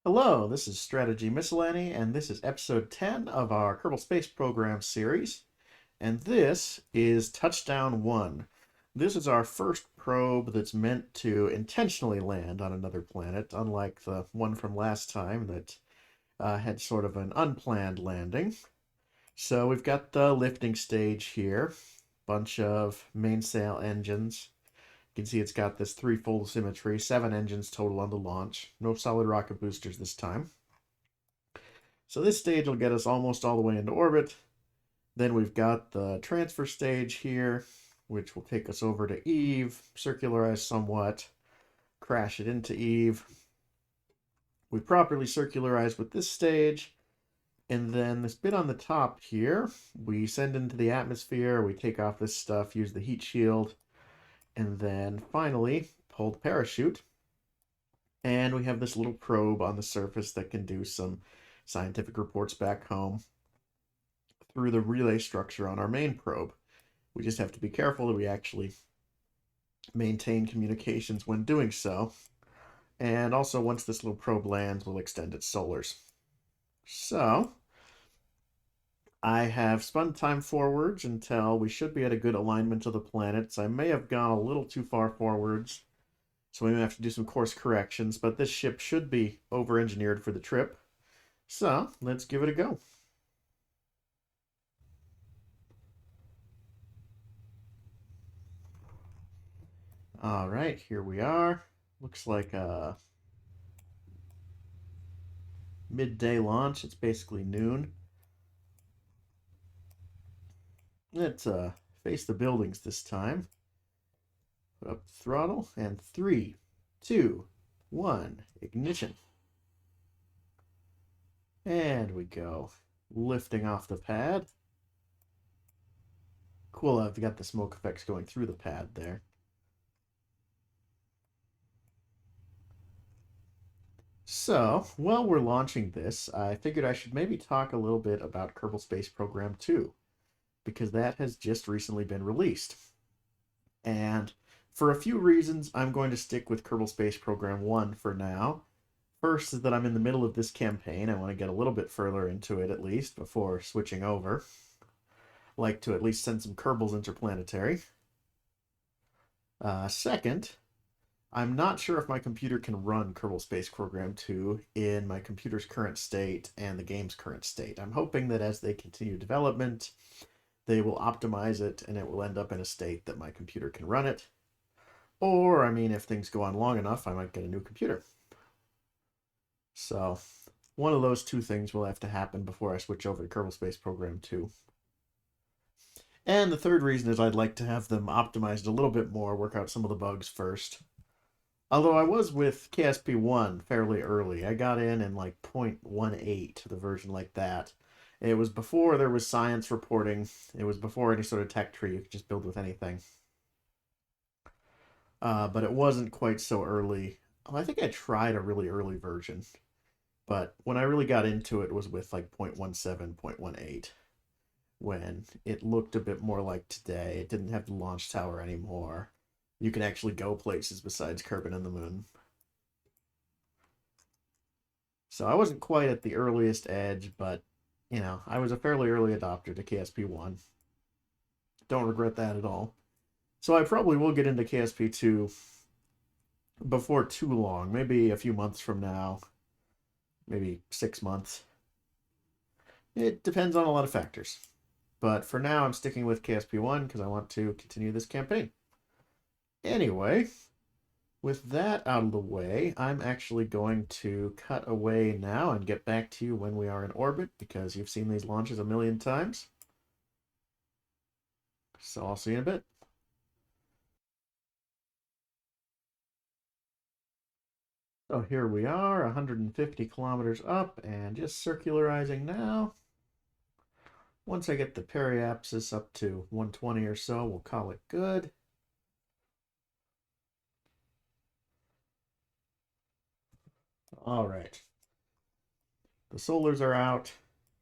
Hello, this is Strategy Miscellany, and this is episode 10 of our Kerbal Space Program series. And this is Touchdown 1. This is our first probe that's meant to intentionally land on another planet, unlike the one from last time that had sort of an unplanned landing. So we've got the lifting stage here, bunch of mainsail engines. You can see it's got this threefold symmetry, 7 engines total on the launch. No solid rocket boosters this time. So this stage will get us almost all the way into orbit. Then we've got the transfer stage here, which will take us over to Eve, circularize somewhat, crash it into Eve. We properly circularize with this stage, and then this bit on the top here, we send into the atmosphere, we take off this stuff, use the heat shield, and then finally pull the parachute. And we have this little probe on the surface that can do some scientific reports back home through the relay structure on our main probe. We just have to be careful that we actually maintain communications when doing so. And also, once this little probe lands, we'll extend its solars. So, I have spun time forwards until we should be at a good alignment of the planets. I may have gone a little too far forwards, so we may have to do some course corrections, but this ship should be over-engineered for the trip. So, let's give it a go. All right, here we are. Looks like a midday launch. It's basically noon. Let's face the buildings this time. Put up the throttle, and 3, 2, 1, ignition. And we go. Lifting off the pad. Cool, I've got the smoke effects going through the pad there. So, while we're launching this, I figured I should maybe talk a little bit about Kerbal Space Program 2, because that has just recently been released. And for a few reasons, I'm going to stick with Kerbal Space Program 1 for now. First is that I'm in the middle of this campaign. I want to get a little bit further into it at least before switching over. Like to at least send some Kerbals interplanetary. Second, I'm not sure if my computer can run Kerbal Space Program 2 in my computer's current state and the game's current state. I'm hoping that as they continue development, they will optimize it and it will end up in a state that my computer can run it. Or, I mean, if things go on long enough, I might get a new computer. So, one of those two things will have to happen before I switch over to Kerbal Space Program 2. And the third reason is I'd like to have them optimized a little bit more, work out some of the bugs first. Although I was with KSP1 fairly early. I got in like 0.18, the version like that. It was before there was science reporting. It was before any sort of tech tree. You could just build with anything. But it wasn't quite so early. I think I tried a really early version. But when I really got into it was with like 0.17, 0.18, when it looked a bit more like today. It didn't have the launch tower anymore. You can actually go places besides Kerbin and the moon. So I wasn't quite at the earliest edge, but, you know, I was a fairly early adopter to KSP1. Don't regret that at all. So I probably will get into KSP2 before too long, maybe a few months from now, maybe 6 months. It depends on a lot of factors. But for now, I'm sticking with KSP1 because I want to continue this campaign. Anyway, with that out of the way, I'm actually going to cut away now and get back to you when we are in orbit because you've seen these launches a million times. So I'll see you in a bit. So here we are, 150 kilometers up and just circularizing now. Once I get the periapsis up to 120 or so, we'll call it good. All right. The solars are out.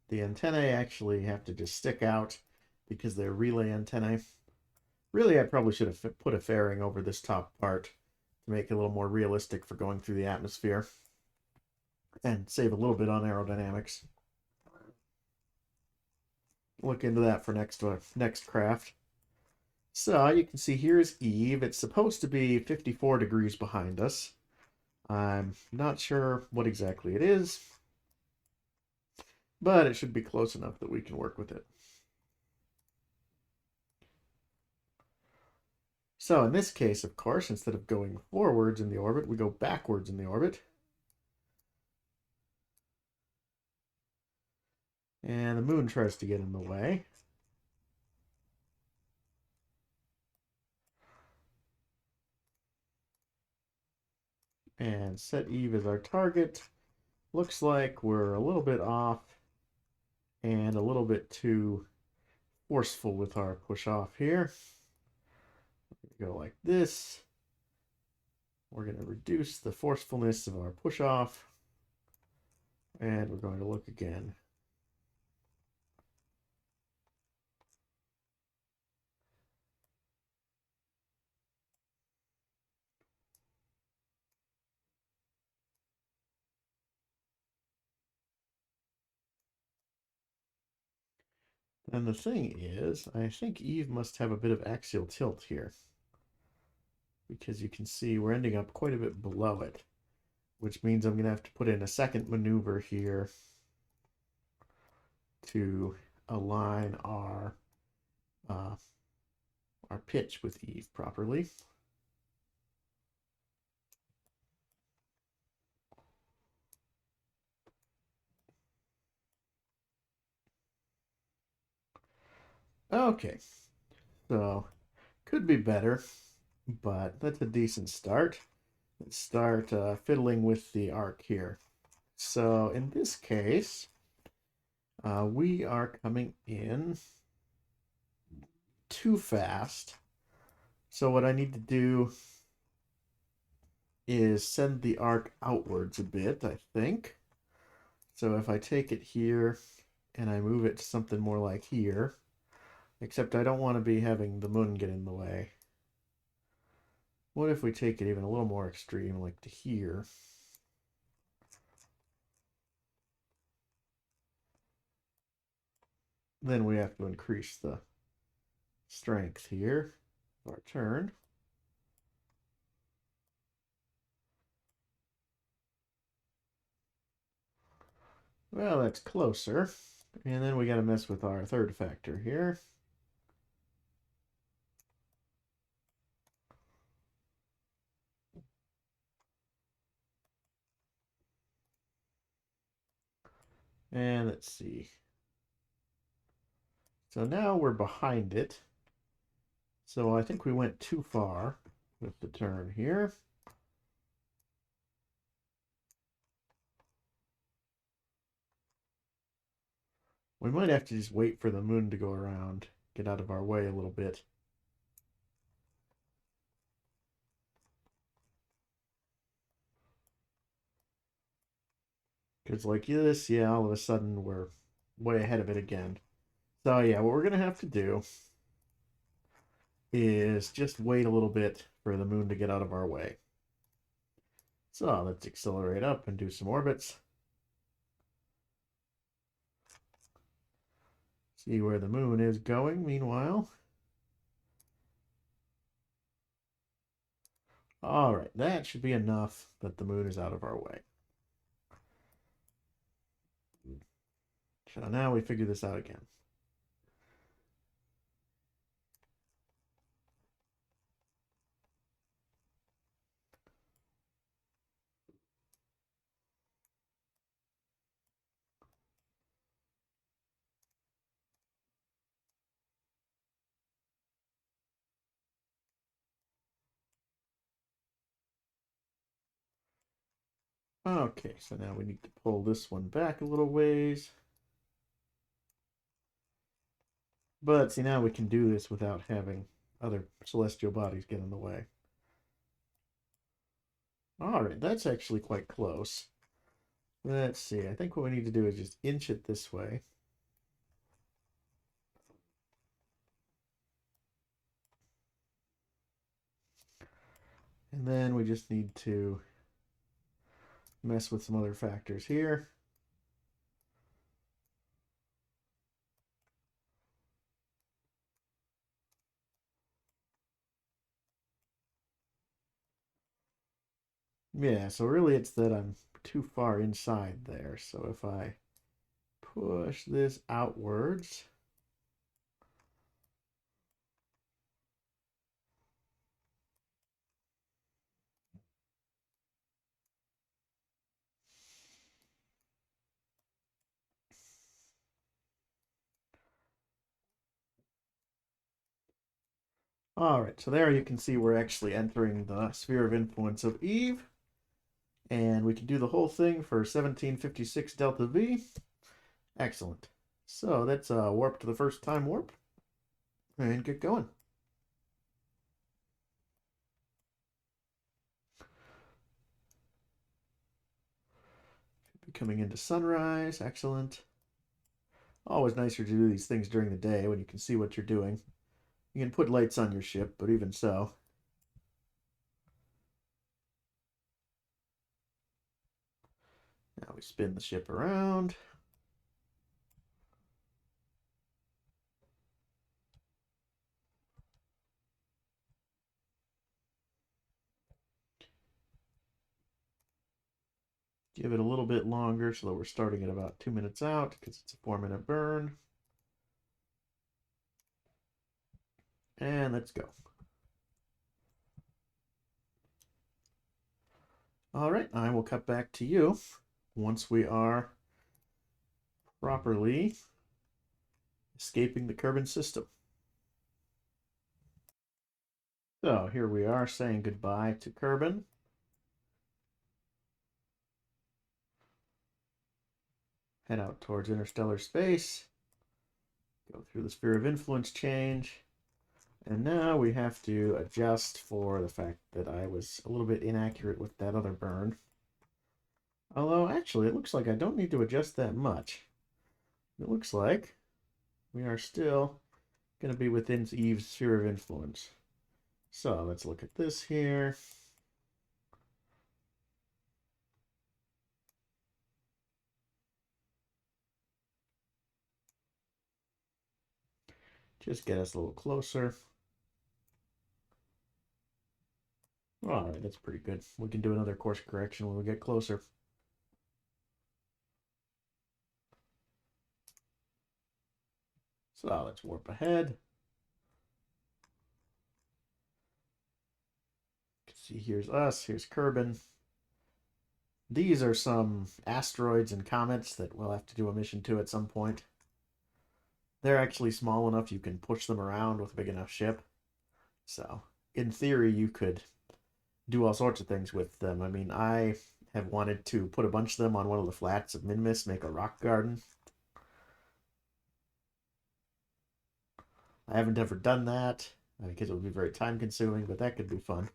The antennae actually have to just stick out because they're relay antennae. Really, I probably should have put a fairing over this top part to make it a little more realistic for going through the atmosphere. and save a little bit on aerodynamics. Look into that for next craft. So you can see here's Eve. It's supposed to be 54 degrees behind us. I'm not sure what exactly it is, but it should be close enough that we can work with it. So in this case, of course, instead of going forwards in the orbit, we go backwards in the orbit. And the moon tries to get in the way. And set Eve as our target. Looks like we're a little bit off and a little bit too forceful with our push off here. Go like this. We're going to reduce the forcefulness of our push off. And we're going to look again. And the thing is, I think Eve must have a bit of axial tilt here, because you can see we're ending up quite a bit below it, which means I'm going to have to put in a second maneuver here to align uh, our pitch with Eve properly. Okay, so could be better, but that's a decent start. Let's start fiddling with the arc here. So in this case, we are coming in too fast. So what I need to do is send the arc outwards a bit, I think. So if I take it here and I move it to something more like here, except I don't want to be having the moon get in the way. What if we take it even a little more extreme, like to here? Then we have to increase the strength here of our turn. Well, that's closer. And then we got to mess with our third factor here. And let's see. So now we're behind it. So I think we went too far with the turn here. We might have to just wait for the moon to go around, get out of our way a little bit. Because like this, yeah, all of a sudden we're way ahead of it again. So yeah, what we're going to have to do is just wait a little bit for the moon to get out of our way. So let's accelerate up and do some orbits. See where the moon is going meanwhile. All right, that should be enough that the moon is out of our way. So now we figure this out again. Okay, so now we need to pull this one back a little ways. But see, now we can do this without having other celestial bodies get in the way. All right, that's actually quite close. Let's see, I think what we need to do is just inch it this way. And then we just need to mess with some other factors here. Yeah, so really it's that I'm too far inside there. So if I push this outwards, all right, so there you can see we're actually entering the sphere of influence of Eve. And we can do the whole thing for 1756 delta V. Excellent. So that's a warp to the first time warp. And get going. Be coming into sunrise. Excellent. Always nicer to do these things during the day when you can see what you're doing. You can put lights on your ship, but even so. Now we spin the ship around. Give it a little bit longer so that we're starting at about 2 minutes out because it's a 4-minute burn. And let's go. All right, I will cut back to you once we are properly escaping the Kerbal system. So here we are saying goodbye to Kerbal. Head out towards interstellar space. Go through the sphere of influence change. And now we have to adjust for the fact that I was a little bit inaccurate with that other burn. Although, actually, it looks like I don't need to adjust that much. It looks like we are still going to be within Eve's sphere of influence. So let's look at this here. Just get us a little closer. All right, that's pretty good. We can do another course correction when we get closer. So let's warp ahead. See, here's us, here's Kerbal. These are some asteroids and comets that we'll have to do a mission to at some point. They're actually small enough you can push them around with a big enough ship. So, in theory, you could do all sorts of things with them. I mean, I have wanted to put a bunch of them on one of the flats of Minmus, make a rock garden. I haven't ever done that because it would be very time consuming, but that could be fun.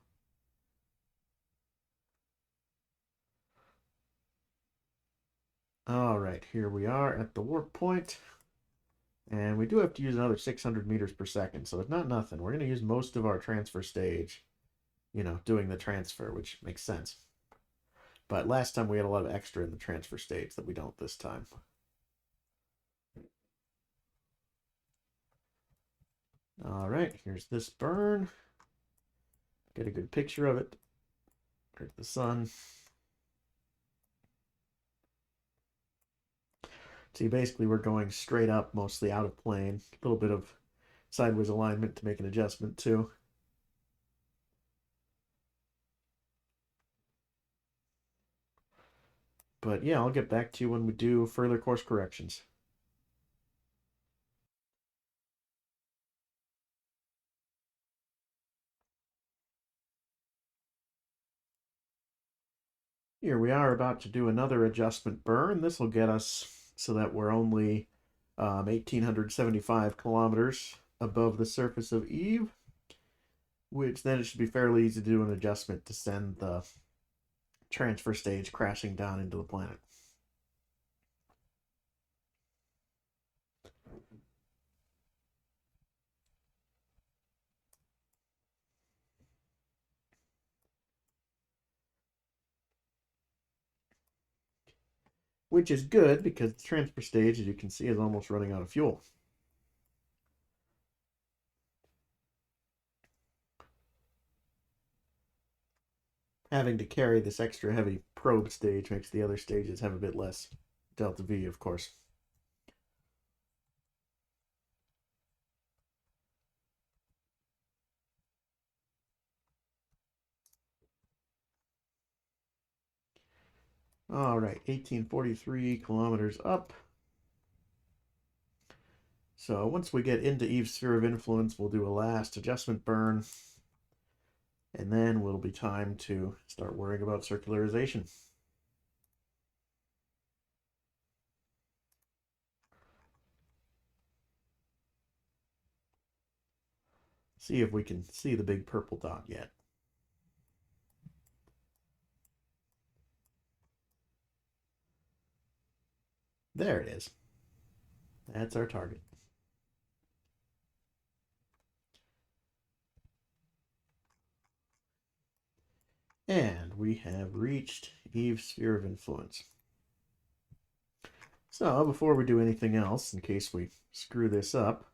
All right, here we are at the warp point. And we do have to use another 600 meters per second, so it's not nothing. We're going to use most of our transfer stage, doing the transfer, which makes sense. But last time we had a lot of extra in the transfer stage that we don't this time. All right, here's this burn. Get a good picture of it. There's the sun. See, basically we're going straight up, mostly out of plane. A little bit of sideways alignment to make an adjustment too. But yeah, I'll get back to you when we do further course corrections. Here we are about to do another adjustment burn. This will get us so that we're only 1,875 kilometers above the surface of Eve, which then it should be fairly easy to do an adjustment to send the transfer stage crashing down into the planet. which is good because the transfer stage, as you can see, is almost running out of fuel. Having to carry this extra heavy probe stage makes the other stages have a bit less delta V, of course. All right, 1843 kilometers up. So once we get into Eve's sphere of influence, we'll do a last adjustment burn, and then it'll be time to start worrying about circularization. See if we can see the big purple dot yet. There it is. That's our target. And we have reached Eve's sphere of influence. So before we do anything else, in case we screw this up,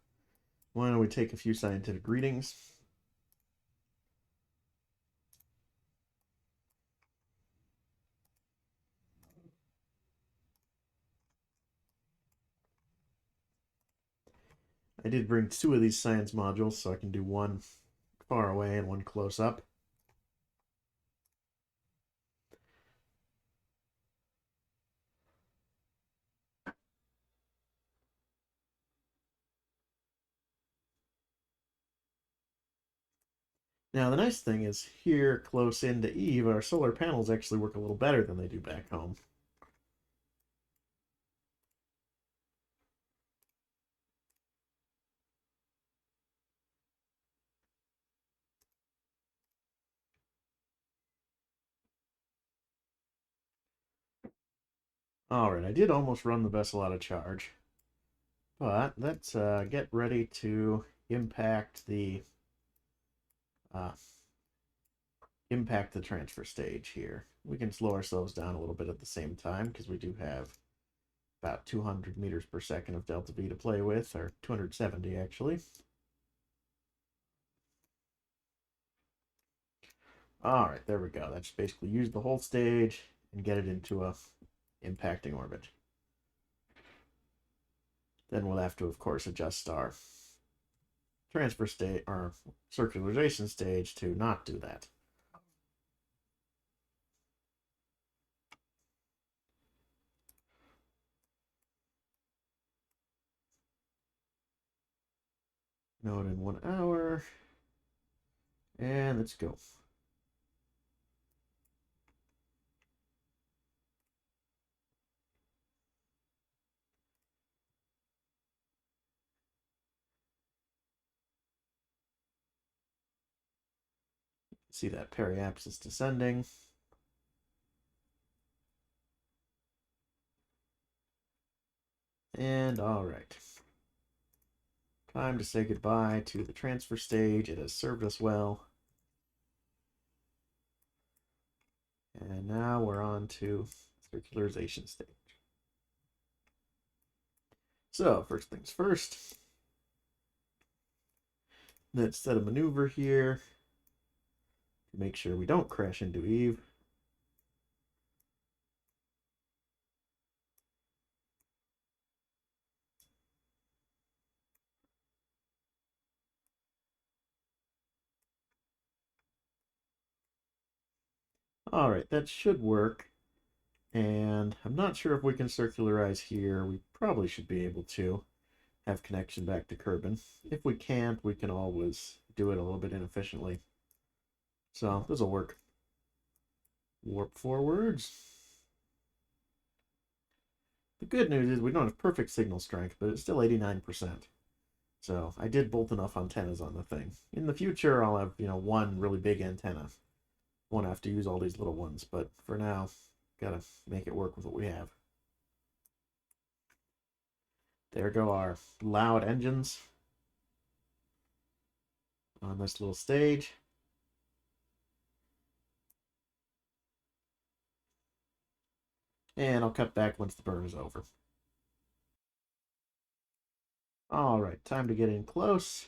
why don't we take a few scientific readings? I did bring 2 of these science modules, so I can do one far away and one close up. Now, the nice thing is here close into Eve, our solar panels actually work a little better than they do back home. All right, I did almost run the vessel out of charge, but let's get ready to impact the uh, transfer stage here. We can slow ourselves down a little bit at the same time because we do have about 200 meters per second of delta V to play with, or 270 actually. All right, there we go. That's basically use the whole stage and get it into a impacting orbit. Then we'll have to, of course, adjust our transfer state or circularization stage to not do that. Node in 1 hour. And let's go. See that periapsis descending. And all right. Time to say goodbye to the transfer stage. It has served us well. And now we're on to circularization stage. So first things first, let's set a maneuver here to make sure we don't crash into Eve. All right, that should work. And I'm not sure if we can circularize here. We probably should be able to have connection back to Kerbal. If we can't, we can always do it a little bit inefficiently. So this will work. Warp forwards. The good news is we don't have perfect signal strength, but it's still 89%. So I did bolt enough antennas on the thing. In the future, I'll have, one really big antenna. Won't have to use all these little ones, but for now, gotta make it work with what we have. There go our loud engines on this little stage. And I'll cut back once the burn is over. All right, time to get in close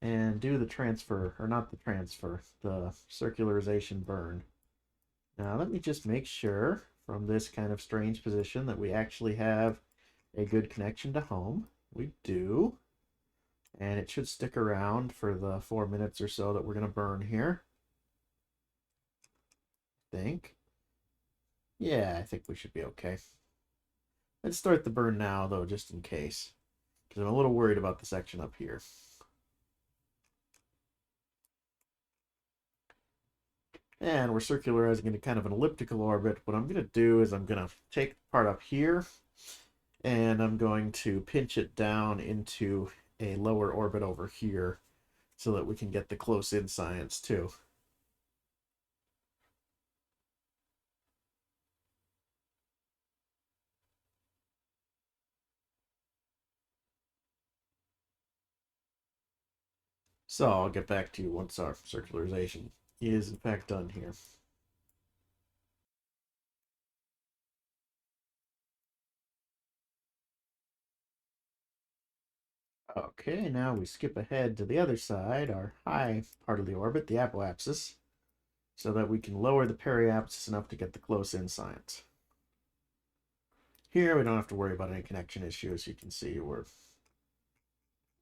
and do the transfer, or not the transfer, the circularization burn. Now let me just make sure from this kind of strange position that we actually have a good connection to home. We do. And it should stick around for the 4 minutes or so that we're going to burn here. I think. Yeah, I think we should be okay. Let's start the burn now, though, just in case. Because I'm a little worried about the section up here. And we're circularizing into kind of an elliptical orbit. What I'm going to do is I'm going to take the part up here, and I'm going to pinch it down into a lower orbit over here so that we can get the close-in science, too. So I'll get back to you once our circularization is in fact done here. Okay, now we skip ahead to the other side, our high part of the orbit, the apoapsis, so that we can lower the periapsis enough to get the close-in science. Here we don't have to worry about any connection issues. You can see where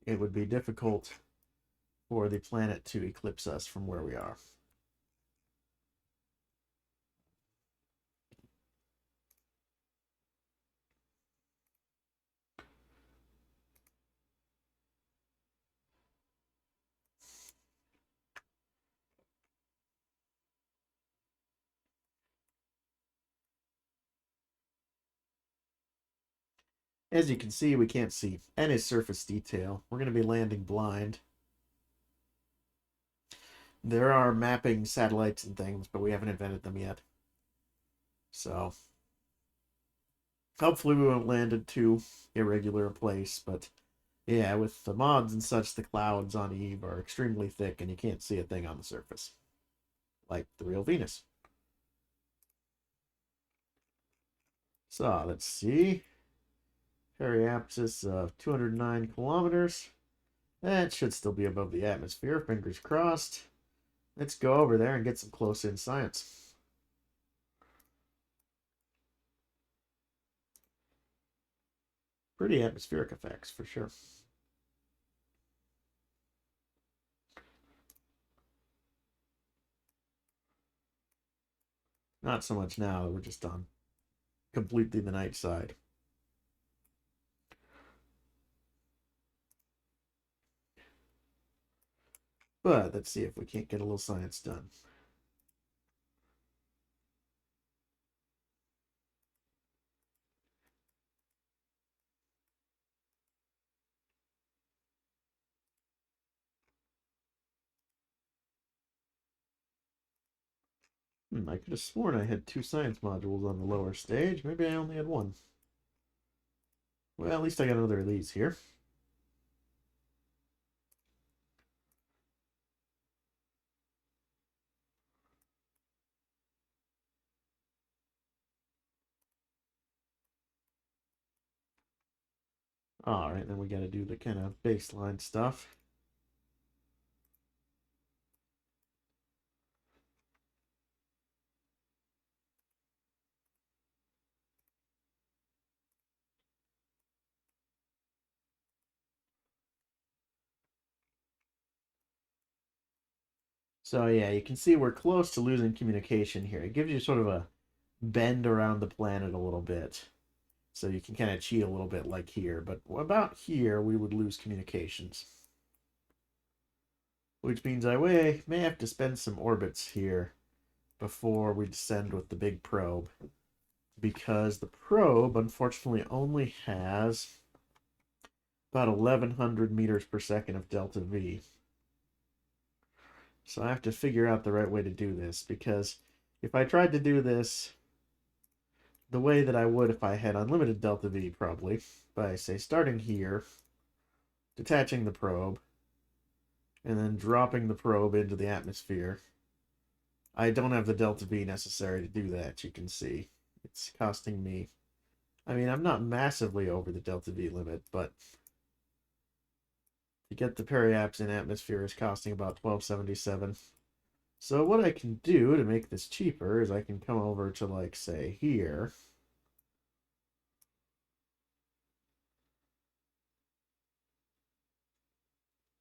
it would be difficult for the planet to eclipse us from where we are. As you can see, we can't see any surface detail. We're going to be landing blind. There are mapping satellites and things, but we haven't invented them yet. So hopefully we won't land in too irregular a place, but yeah, with the mods and such, the clouds on Eve are extremely thick and you can't see a thing on the surface. Like the real Venus. So let's see. Periapsis of 209 kilometers. That should still be above the atmosphere, fingers crossed. Let's go over there and get some close-in science. Pretty atmospheric effects, for sure. Not so much now, we're just on completely the night side. But let's see if we can't get a little science done. I could have sworn I had 2 science modules on the lower stage. Maybe I only had 1. Well, at least I got another of these here. All right, then we got to do the kind of baseline stuff. So yeah, you can see we're close to losing communication here. It gives you sort of a bend around the planet a little bit. So you can kind of cheat a little bit like here. But about here, we would lose communications. Which means I may have to spend some orbits here before we descend with the big probe. Because the probe, unfortunately, only has about 1100 meters per second of delta V. So I have to figure out the right way to do this, because if I tried to do this the way that I would if I had unlimited delta V, probably, by, say, starting here, detaching the probe, and then dropping the probe into the atmosphere, I don't have the delta V necessary to do that, you can see. It's costing me... I mean, I'm not massively over the delta V limit, but to get the periapse in atmosphere is costing about 1277. So what I can do to make this cheaper is I can come over to, like, say, here.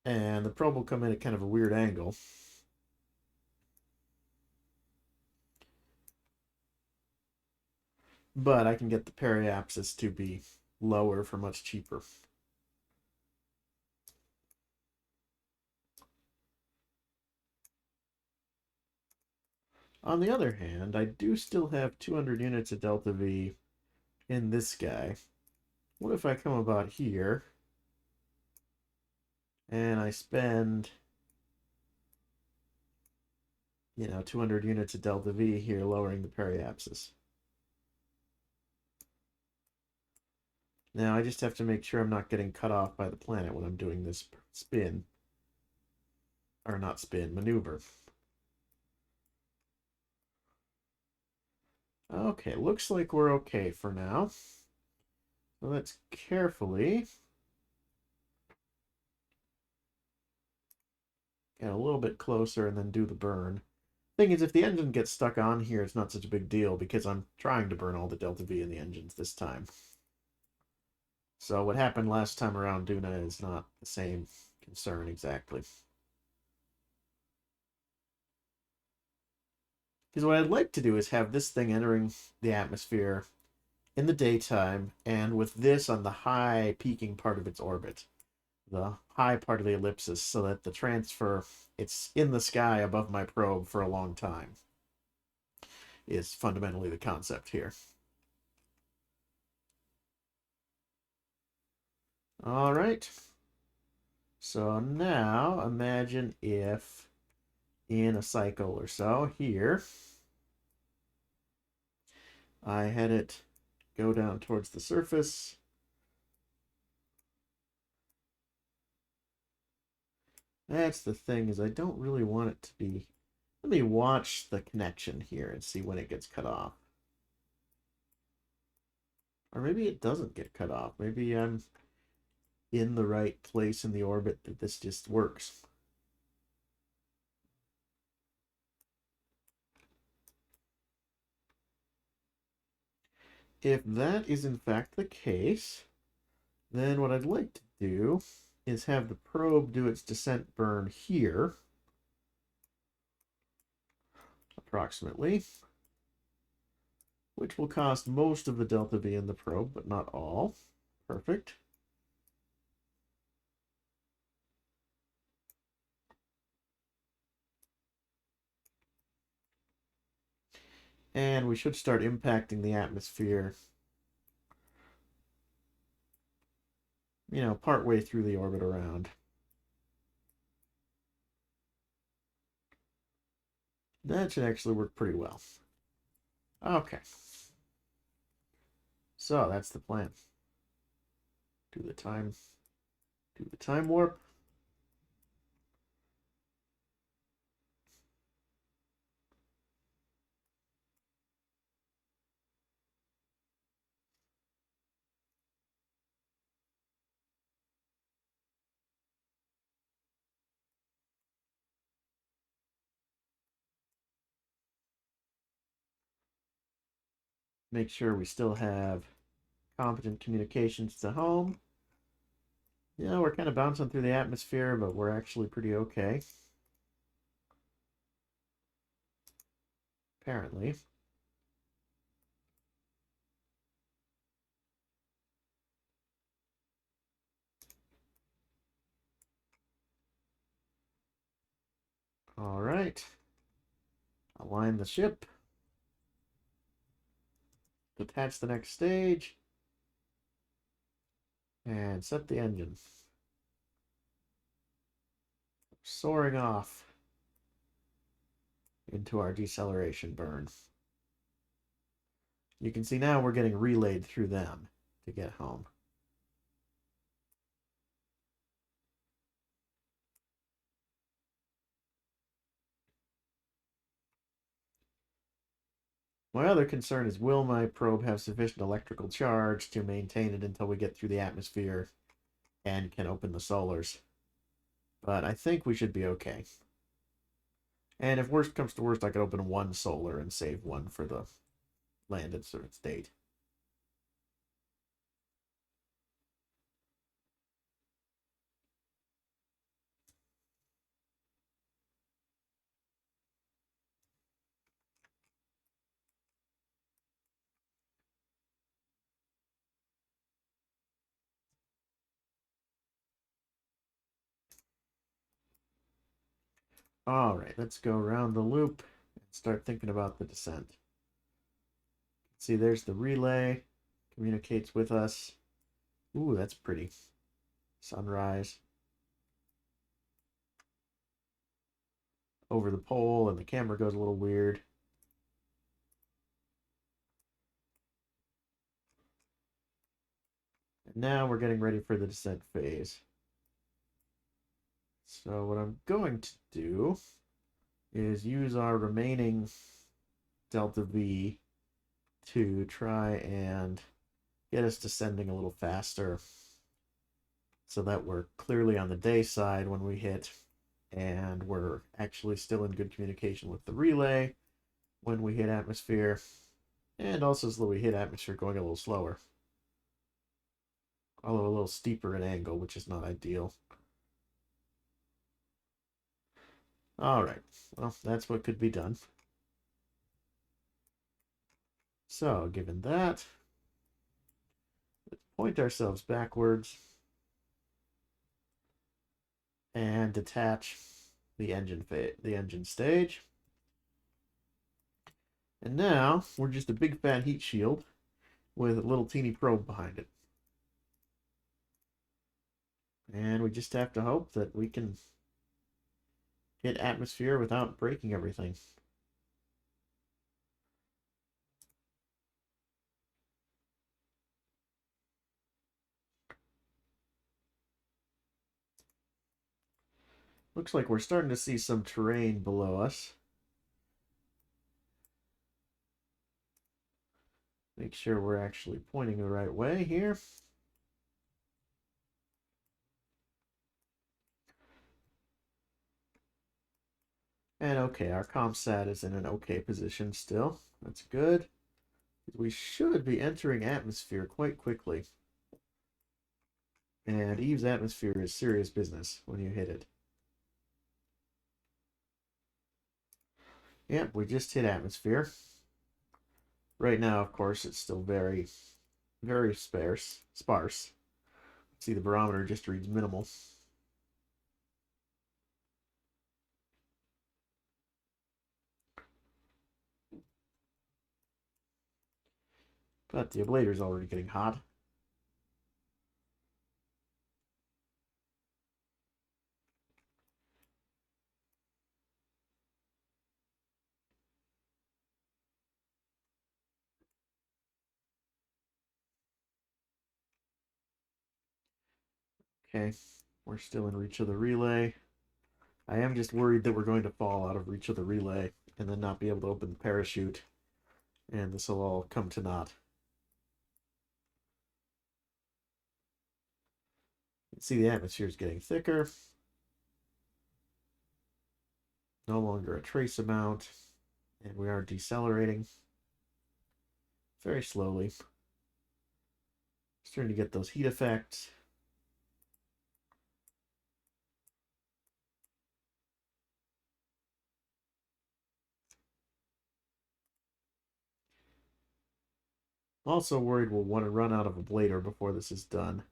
And the probe will come in at kind of a weird angle. But I can get the periapsis to be lower for much cheaper. On the other hand, I do still have 200 units of delta V in this guy. What if I come about here and I spend, 200 units of delta V here lowering the periapsis? Now I just have to make sure I'm not getting cut off by the planet when I'm doing this spin. Or not spin, maneuver. Okay, looks like we're okay for now. So let's carefully get a little bit closer and then do the burn. Thing is, if the engine gets stuck on here, it's not such a big deal because I'm trying to burn all the delta V in the engines this time. So what happened last time around Duna is not the same concern exactly. Because what I'd like to do is have this thing entering the atmosphere in the daytime and with this on the high peaking part of its orbit, the high part of the ellipsis, so that the transfer, it's in the sky above my probe for a long time, is fundamentally the concept here. All right. So now imagine if in a cycle or so here, I had it go down towards the surface. That's the thing, is I don't really want it to be... Let me watch the connection here and see when it gets cut off. Or maybe it doesn't get cut off. Maybe I'm in the right place in the orbit that this just works. If that is in fact the case, then what I'd like to do is have the probe do its descent burn here, approximately, which will cost most of the delta V in the probe, but not all. Perfect. And we should start impacting the atmosphere, partway through the orbit around. That should actually work pretty well. Okay. So that's the plan. Do the time warp. Make sure we still have competent communications to home. We're kind of bouncing through the atmosphere, but we're actually pretty okay. Apparently. All right. Align the ship. Detach the next stage. And set the engine. Soaring off into our deceleration burn. You can see now we're getting relayed through them to get home. My other concern is, will my probe have sufficient electrical charge to maintain it until we get through the atmosphere and can open the solars? But I think we should be okay. And if worst comes to worst, I could open one solar and save one for the landed sort of state. All right, let's go around the loop and start thinking about the descent. See, there's the relay, communicates with us. Ooh, that's pretty. Sunrise. Over the pole, and the camera goes a little weird. And now we're getting ready for the descent phase. So what I'm going to do is use our remaining delta V to try and get us descending a little faster so that we're clearly on the day side when we hit, and we're actually still in good communication with the relay when we hit atmosphere, and also so that we hit atmosphere going a little slower, although a little steeper in angle, which is not ideal. All right, well, that's what could be done. So, given that, let's point ourselves backwards and detach the engine stage. And now we're just a big fat heat shield with a little teeny probe behind it. And we just have to hope that we can hit atmosphere without breaking everything. Looks like we're starting to see some terrain below us. Make sure we're actually pointing the right way here. And okay, our ComSat is in an okay position still. That's good. We should be entering atmosphere quite quickly. And Eve's atmosphere is serious business when you hit it. Yep, we just hit atmosphere. Right now, of course, it's still very, very sparse. See, the barometer just reads minimal. But the ablator is already getting hot. Okay, we're still in reach of the relay. I am just worried that we're going to fall out of reach of the relay and then not be able to open the parachute, and this will all come to naught. You can see the atmosphere is getting thicker. No longer a trace amount, and we are decelerating very slowly. Starting to get those heat effects. Also worried we'll want to run out of a blader before this is done.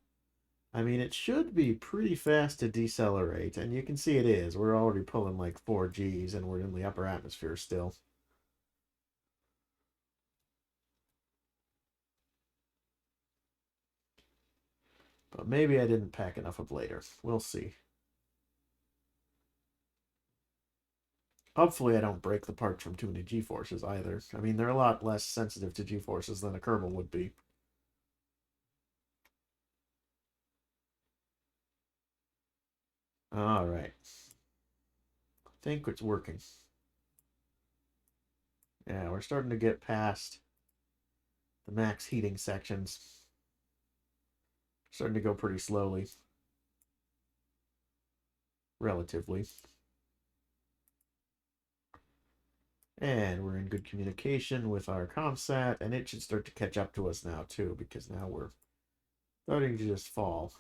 I mean, it should be pretty fast to decelerate, and you can see it is. We're already pulling like 4 Gs, and we're in the upper atmosphere still. But maybe I didn't pack enough ablator. We'll see. Hopefully I don't break the parts from too many G-forces either. I mean, they're a lot less sensitive to G-forces than a Kerbal would be. All right. I think it's working. Yeah, we're starting to get past the max heating sections. Starting to go pretty slowly. Relatively. And we're in good communication with our ComSat, and it should start to catch up to us now, too, because now we're starting to just fall.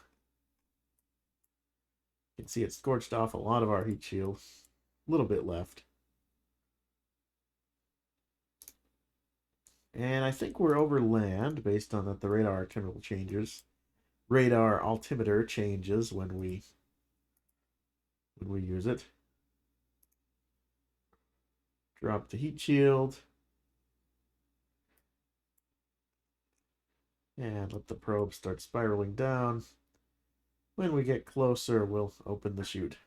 You can see it scorched off a lot of our heat shield. A little bit left. And I think we're over land based on that the radar altimeter changes. Radar altimeter changes when we use it. Drop the heat shield. And let the probe start spiraling down. When we get closer, we'll open the chute.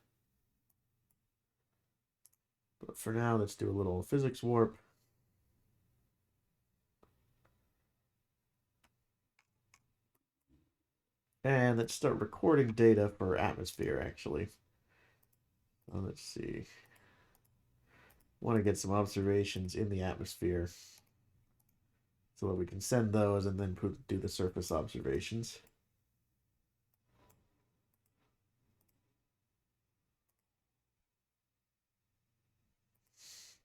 But for now, let's do a little physics warp. And let's start recording data for atmosphere, actually. So let's see. Want to get some observations in the atmosphere so that we can send those and then do the surface observations.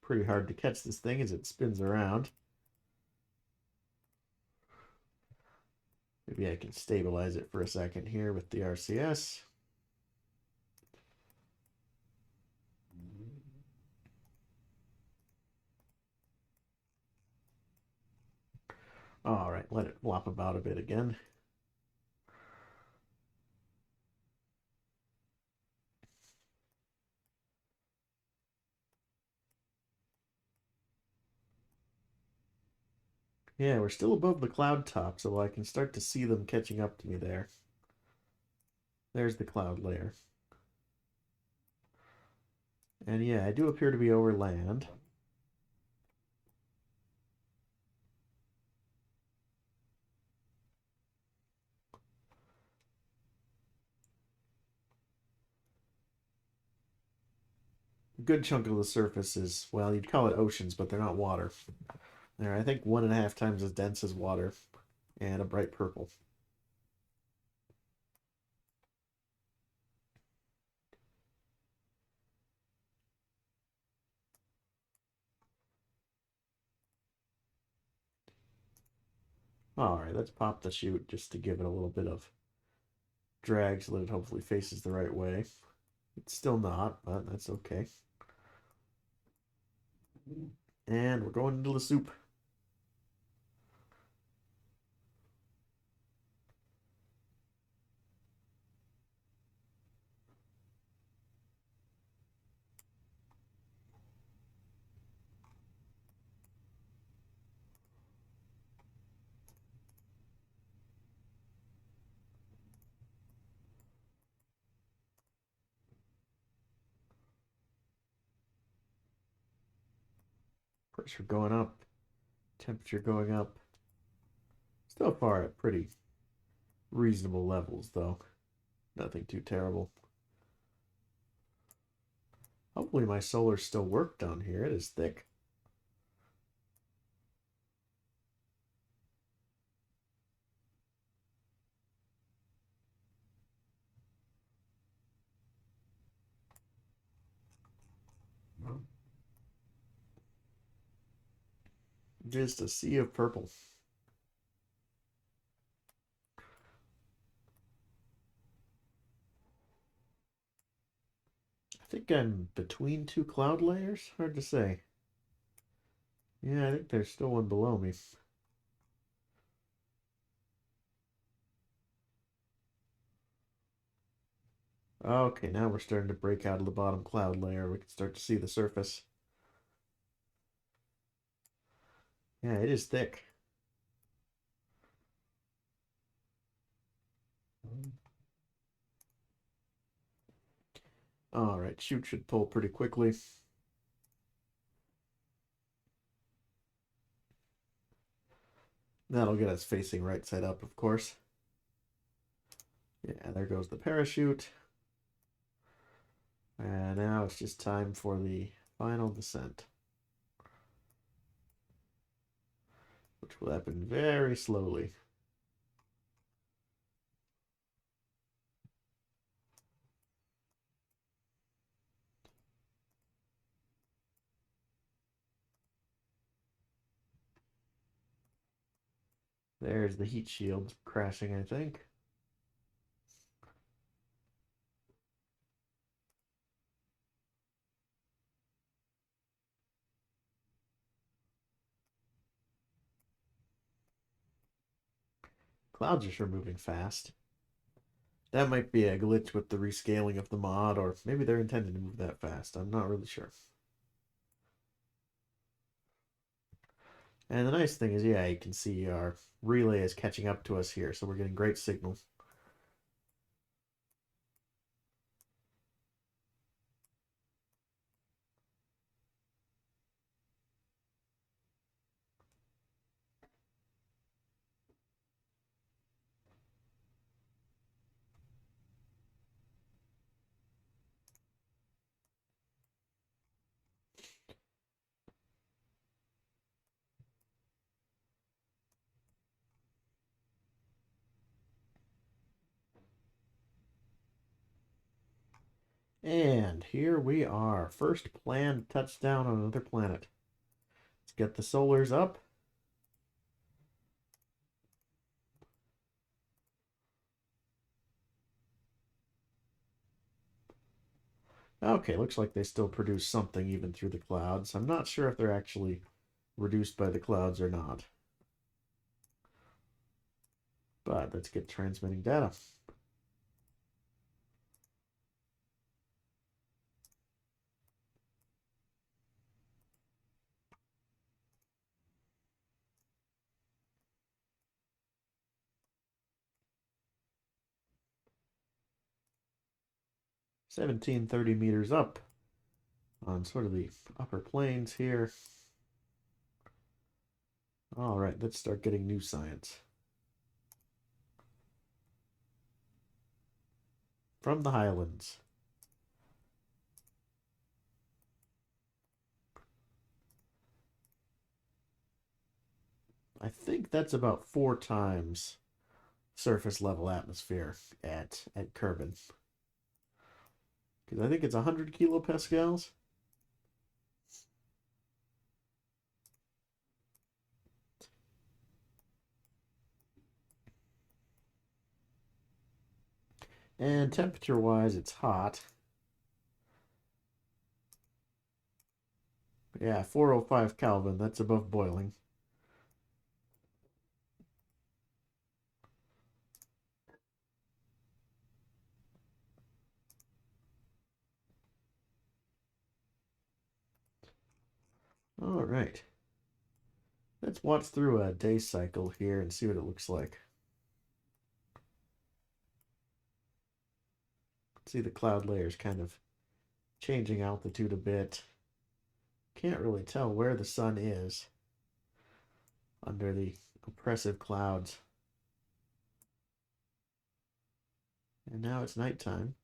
Pretty hard to catch this thing as it spins around. Maybe I can stabilize it for a second here with the RCS. All right, let it flop about a bit again. Yeah, we're still above the cloud top, so I can start to see them catching up to me there. There's the cloud layer. And yeah, I do appear to be over land. A good chunk of the surface is, well, you'd call it oceans, but they're not water. They're, I think, 1.5 times as dense as water, and a bright purple. All right, let's pop the chute just to give it a little bit of drag so that it hopefully faces the right way. It's still not, but that's okay. And we're going into the soup. Pressure going up, temperature going up. Still far at pretty reasonable levels, though. Nothing too terrible. Hopefully my solar still work down here. It is thick. Just a sea of purple. I think I'm between two cloud layers. Hard to say. Yeah, I think there's still one below me. Okay, now we're starting to break out of the bottom cloud layer. We can start to see the surface. Yeah, it is thick. All right, chute should pull pretty quickly. That'll get us facing right side up, of course. Yeah, there goes the parachute. And now it's just time for the final descent. which will happen very slowly. There's the heat shield crashing, I think. Clouds are sure moving fast. That might be a glitch with the rescaling of the mod, or maybe they're intending to move that fast. I'm not really sure. And the nice thing is, yeah, you can see our relay is catching up to us here, so we're getting great signals. And here we are. First planned touchdown on another planet. Let's get the solars up. Okay, looks like they still produce something even through the clouds. I'm not sure if they're actually reduced by the clouds or not. But let's get transmitting data. $1730 up on sort of the upper plains here. All right, let's start getting new science. From the Highlands. I think that's about 4 times surface level atmosphere at Kerbin. Because I think it's 100 kilopascals. And temperature-wise, it's hot. Yeah, 405 Kelvin, that's above boiling. All right. Let's watch through a day cycle here and see what it looks like. See the cloud layers kind of changing altitude a bit. Can't really tell where the sun is under the oppressive clouds. And now it's nighttime.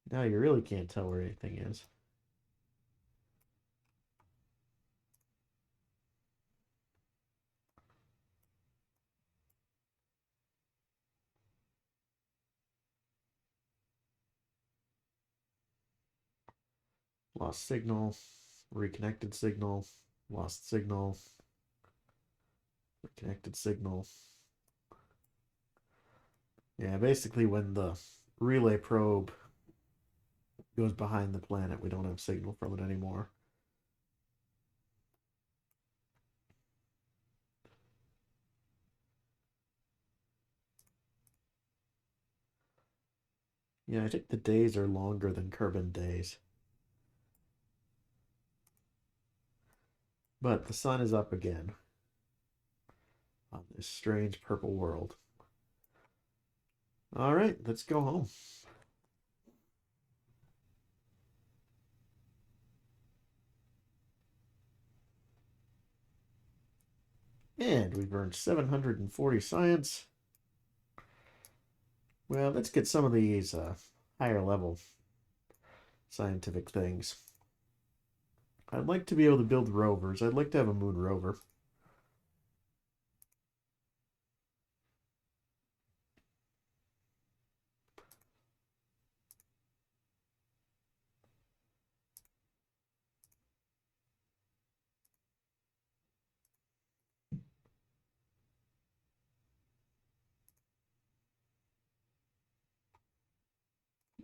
Now you really can't tell where anything is. Lost signal, reconnected signal, lost signal, reconnected signal. Yeah, basically when the relay probe goes behind the planet, we don't have signal from it anymore. Yeah, I think the days are longer than Kerbin days. But the sun is up again on this strange purple world. All right, let's go home. And we've earned 740 science. Well, let's get some of these higher level scientific things. I'd like to be able to build rovers. I'd like to have a moon rover.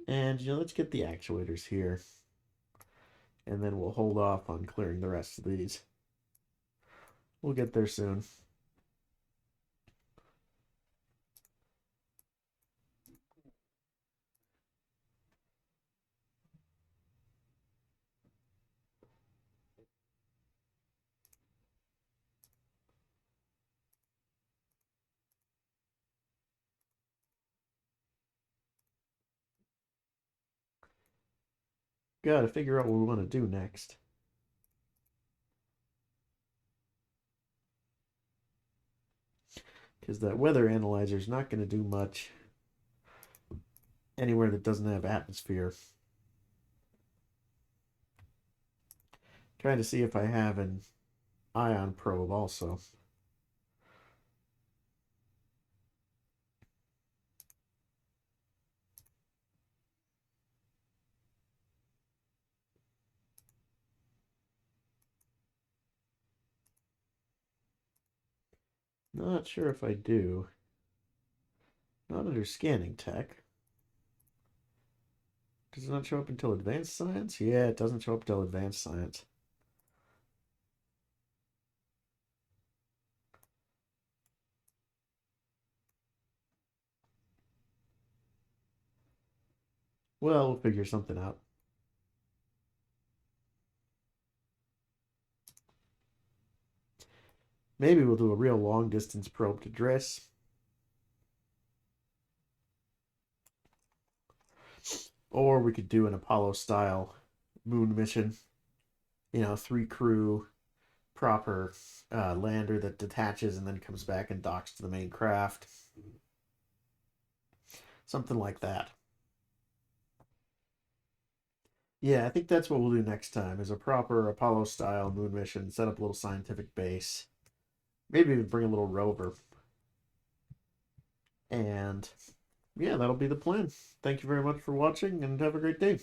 And, let's get the actuators here. And then we'll hold off on clearing the rest of these. We'll get there soon. Gotta figure out what we want to do next. Because that weather analyzer is not going to do much anywhere that doesn't have atmosphere. Trying to see if I have an ion probe also. Not sure if I do. Not under scanning tech. Does it not show up until advanced science? Yeah, it doesn't show up until advanced science. Well, we'll figure something out. Maybe we'll do a real long distance probe to Driss. Or we could do an Apollo style moon mission. 3 crew, proper lander that detaches and then comes back and docks to the main craft. Something like that. Yeah, I think that's what we'll do next time is a proper Apollo style moon mission, set up a little scientific base. Maybe even bring a little rover. And yeah, that'll be the plan. Thank you very much for watching and have a great day.